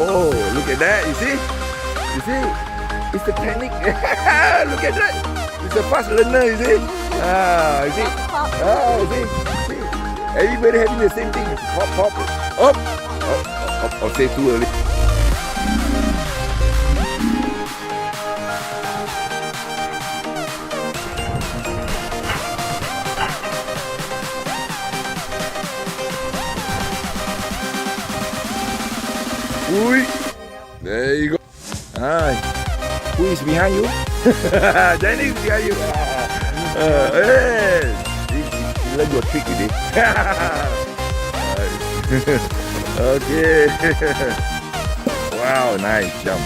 Oh, look at that. You see? You see? It's the technique. Look at that. It's a fast learner, you see? You see? You see? See? Everybody having the same thing. Hop, hop. Up. Up. I'll say too early. Uy. There you go. Who is behind you? Danny is behind you. Hey. You learn your trick today. Okay. Wow, nice jump.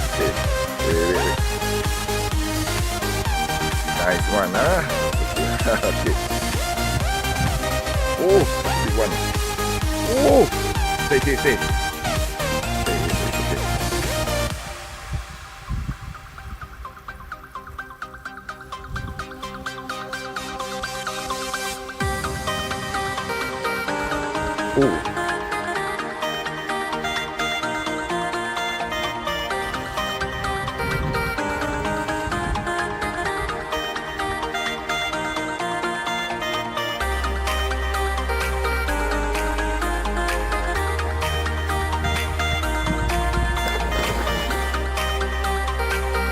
Okay. Wait. Nice one, huh? Okay. Oh, big one. Oh, stay. Oh.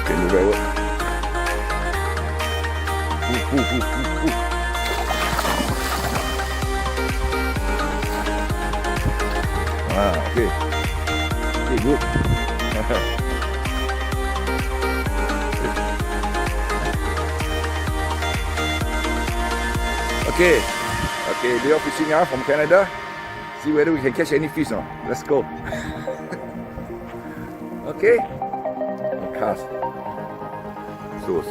Can you roll it? Ooh. Okay. Okay, good. Okay, they are fishing out from Canada. See whether we can catch any fish now. Let's go. Okay. Cast. So.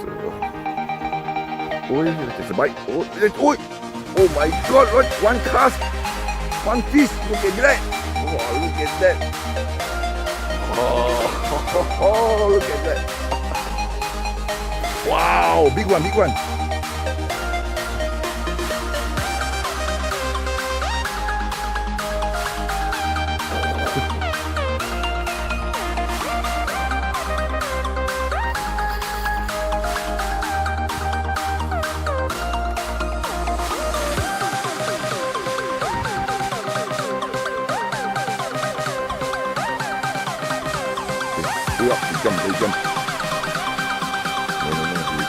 Oh, there's a bite. Oh my God! One cast, one fish. Look at that. Oh, look at that. Oh, look at that. Wow, big one. You jump.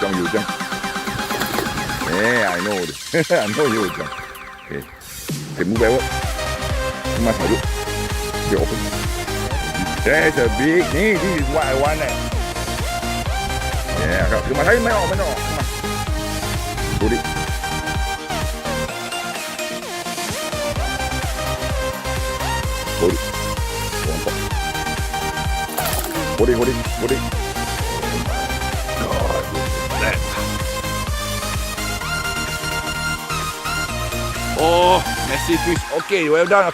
No, you jump. Yeah, I know. I know you will jump. Okay, move backward. You must look. Okay, open. There's a big. This is what I want. Yeah, you must have it. Come on. Put it. Hold it. God, that. Oh, messy fish. Okay, well done.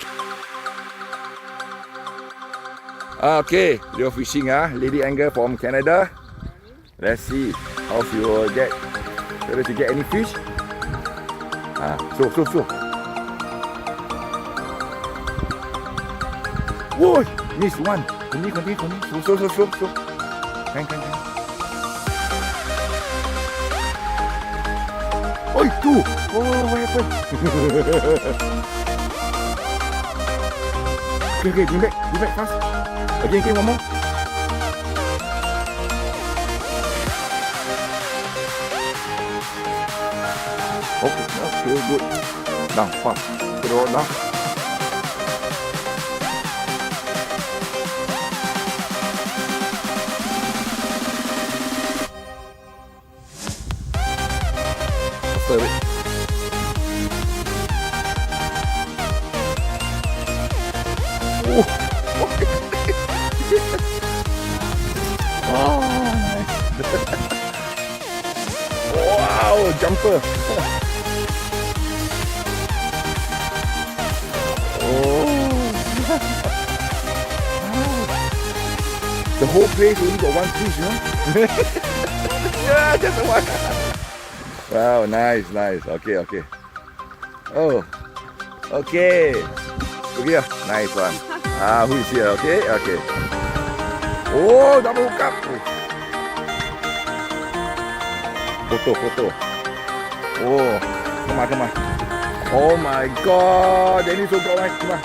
Okay, you're fishing, Lady Angler from Canada. Let's see how she will get. Whether to get any fish. So. Whoa, missed one. Continue. So. Can. Oh, two. Oh, what happened? Okay, bring back fast. Again, one more. Okay, good. Down, fast. Throw it down. Stir it. Oh, nice. Wow, jumper. The whole place only got one fish, Yeah, just one. Wow, nice. Okay. Oh, okay. Look here, nice one. Who is here? Okay, okay. Oh, double hook up. Photo. Oh, come on. Oh my God, Danny so got one. Come on.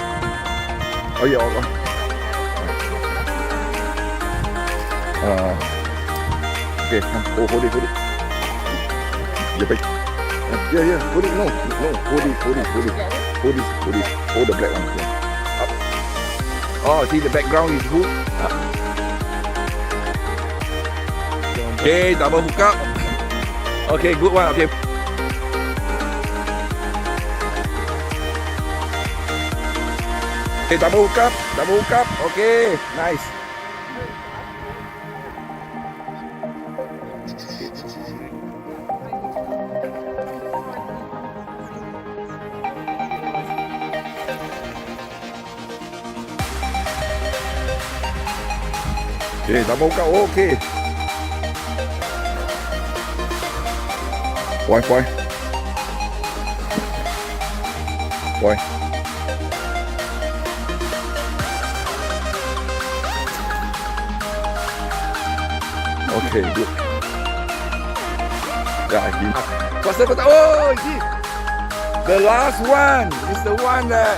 Oh yeah, okay, come. Oh, hold it. Yeah, hold it. No, hold it. Hold the black one. Yeah. Up. Oh, see the background is hook. Up. Okay, double hook up. Okay, good one. Okay. Okay, double hook up. Okay, nice. Okay, double hook up. Okay. Boy. Okay, good. Yeah, faster. Oh, see, the last one is the one that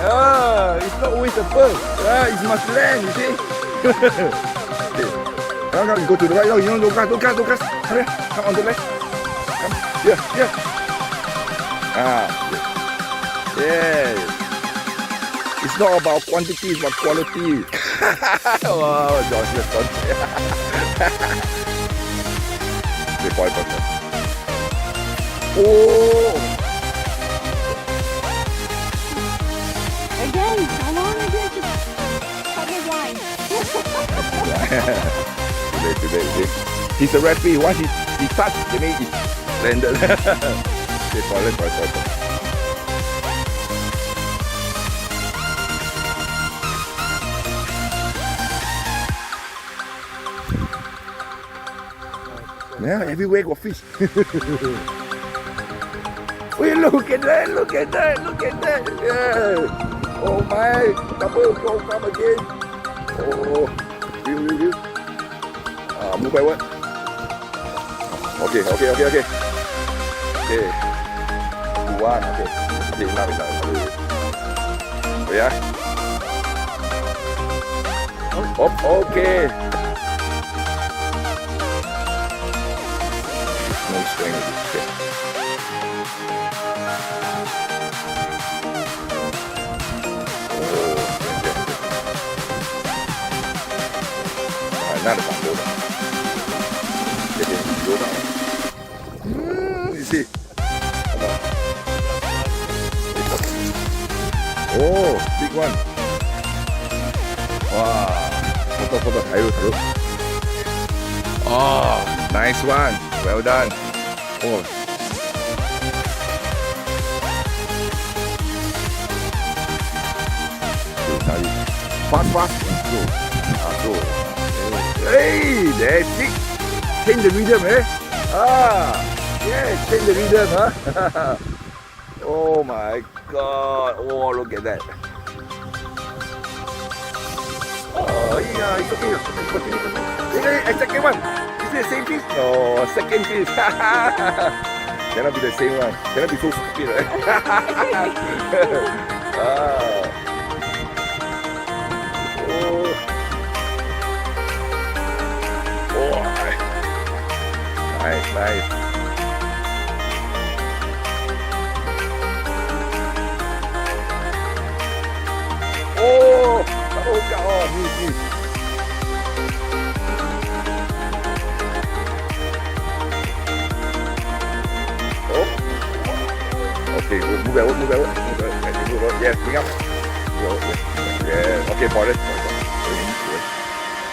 it's not always the first. It must land. You see. Okay. Now you go to the right. No, you don't gas. Hurry, come on the left. Come. Yeah. Yeah. It's not about quantity, it's about quality. Wow, Josh, you're fun. Okay, point. Oh! Again, how long is it to cut your line? Today. He's a referee. Once he touched, they made it landed. Okay, point. Yeah, everywhere got fish. Wait, look at that. Yeah. Oh my, double go come again. Oh, view. Move backward. Okay. Okay. 2-1. Okay, enough. Oh yeah. Okay. No string with this shit. Not a bad loader. You see? Oh, big one. Wow. Photo. Oh, nice one. Well done. Oh. Fast. Go. Hey, that's it. Change the rhythm, eh? Yeah, change the rhythm, huh? Oh my God. Oh, look at that. Oh, yeah, it's okay. Hey, second one. Is it the same piece? No, second piece. Cannot be the same one. Cannot be so stupid, right? Nice. Miss. Okay, move out. Yes, bring up. Yeah. Okay, for it.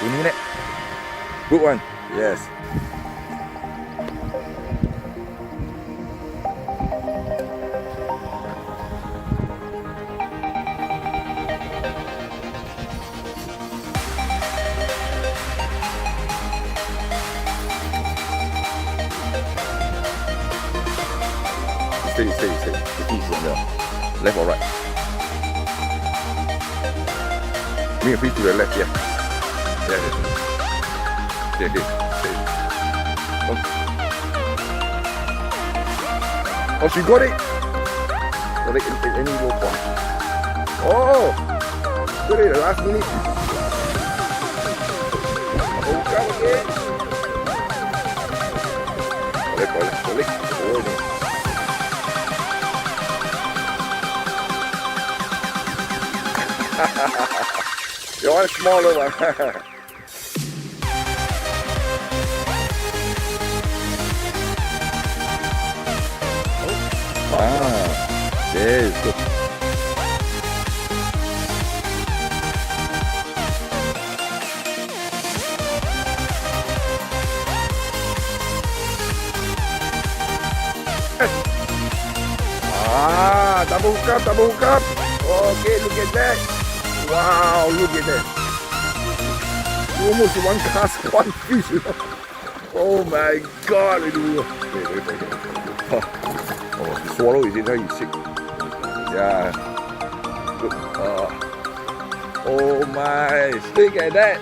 2 minutes. Good one. Yes. Stay. The east and the left or right. Me a fish to the left, yeah. Yeah. Okay. Oh, she got it. Got it in any low point. Oh, got it at the last minute. Oh, come again. Balik. Oh, no. You want a smaller one? Yes, good. Double hook up. Okay, look at that. Wow, look at that. Almost one cast, one fish. Oh my God. Wait. Oh, the swallow is in there, he's sick. Yeah. Look. Oh my, look at that.